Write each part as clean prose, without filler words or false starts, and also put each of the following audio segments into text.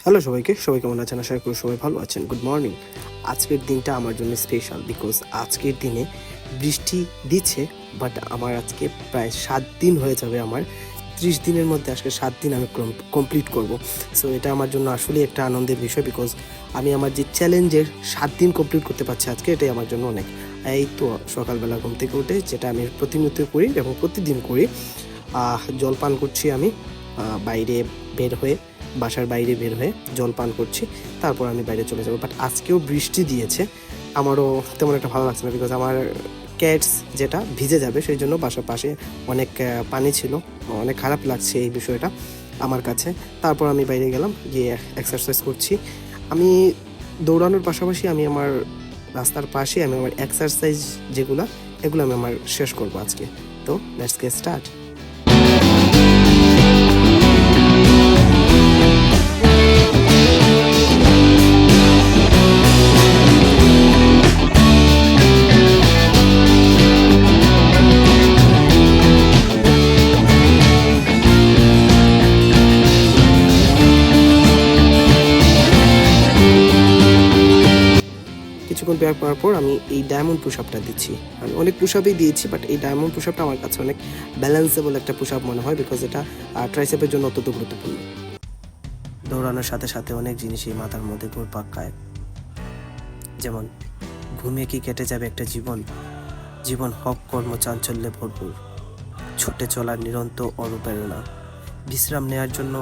Hello সবাইকে, সবাই কেমন আছেন? আশা করি সবাই ভালো আছেন। Good morning. আজকের দিনটা আমার জন্য স্পেশাল বিকজ আজকের দিনে বৃষ্টি দিচ্ছে, বাট আমার আজকে প্রায় 7 দিন হয়ে যাবে। আমার 30 দিনের মধ্যে আজকে 7 দিন আমি কমপ্লিট করব। সো এটা আমার জন্য আসলে একটা আনন্দের বিষয় বিকজ আমি আমার যে চ্যালেঞ্জের 7 দিন কমপ্লিট করতে পারছি আজকে, এটাই আমার জন্য অনেক। এই তো সকালবেলা ঘুম থেকে উঠে, যেটা আমি প্রতিনিয়ত করি এবং প্রতিদিন করি, জল পান করছি আমি বাইরে বের হয়ে, বাসার বাইরে বের হয়ে জল পান করছি, তারপর আমি বাইরে চলে যাবো। বাট আজকেও বৃষ্টি দিয়েছে, আমারও তেমন একটা ভালো লাগছে না বিকজ আমার ক্যাটস যেটা ভিজে যাবে, সেই জন্য বাসার পাশে অনেক পানি ছিল, অনেক খারাপ লাগছে এই বিষয়টা আমার কাছে। তারপর আমি বাইরে গেলাম, গিয়ে এক্সারসাইজ করছি। আমি দৌড়ানোর পাশাপাশি আমি আমার রাস্তার পাশে আমি আমার এক্সারসাইজ এগুলো আমি আমার শেষ করবো আজকে। তো লেটস গেট স্টার্ট। কিছুক্ষণ ব্যায়াম করার পর আমি এই ডায়মন্ড পুশ আপটা দিচ্ছি। আমি অনেক পুশ আপই দিয়েছি, বাট এই ডায়মন্ড পুশ আপটা আমার কাছে অনেক ব্যালেন্সেবল একটা পুশ আপ মনে হয় বিকজ এটা ট্রাইসেপের জন্য অত্যন্ত গুরুত্বপূর্ণ। দৌড়ানোর সাথে সাথে অনেক জিনিসই মাথার মধ্যে ঘুরপাক খায়, যেমন ঘুমিয়ে কি কেটে যাবে একটা জীবন, জীবন হক কর্ম চাঞ্চল্যে ভরপুর, ছুটে চলার নিরন্তর অনুপ্রেরণা, বিশ্রাম নেওয়ার জন্য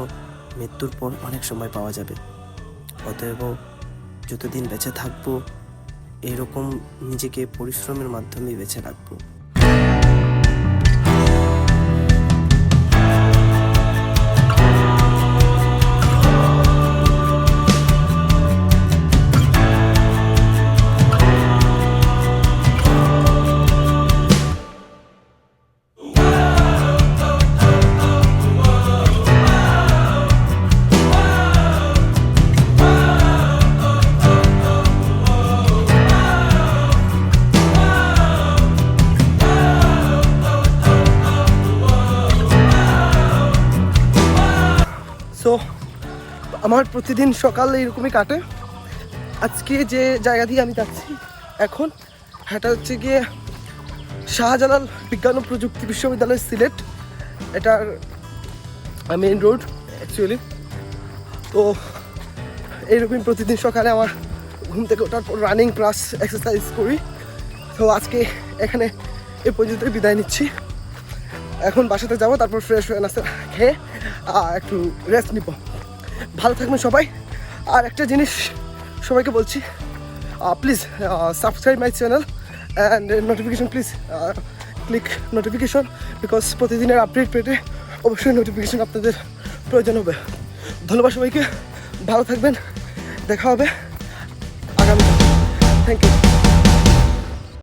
মৃত্যুর পর অনেক সময় পাওয়া যাবে। অতএব যতদিন বেঁচে থাকবো, এরকম নিজেকে পরিশ্রমের মাধ্যমে বেঁচে রাখবো। সো আমার প্রতিদিন সকালে এরকমই কাটে। আজকে যে জায়গা দিয়ে আমি যাচ্ছি এখন, এটা হচ্ছে গিয়ে শাহজালাল বিজ্ঞান ও প্রযুক্তি বিশ্ববিদ্যালয়, সিলেট। এটার মেইন রোড অ্যাকচুয়ালি। তো এইরকম প্রতিদিন সকালে আমার ঘুম থেকে ওঠার পর রানিং প্লাস এক্সারসাইজ করি। তো আজকে এখানে এ পর্যন্ত বিদায় নিচ্ছি। এখন বাসাতে যাবো, তারপর ফ্রেশ হয়ে নাস্তা খেয়ে একটু রেস্ট নিব। ভালো থাকবেন সবাই। আর একটা জিনিস সবাইকে বলছি, please subscribe my channel and notification please click notification, because প্রতিদিনের আপডেট পেতে অবশ্যই নোটিফিকেশন আপনাদের প্রয়োজন হবে। ধন্যবাদ সবাইকে, ভালো থাকবেন, দেখা হবে আগামী। Thank you.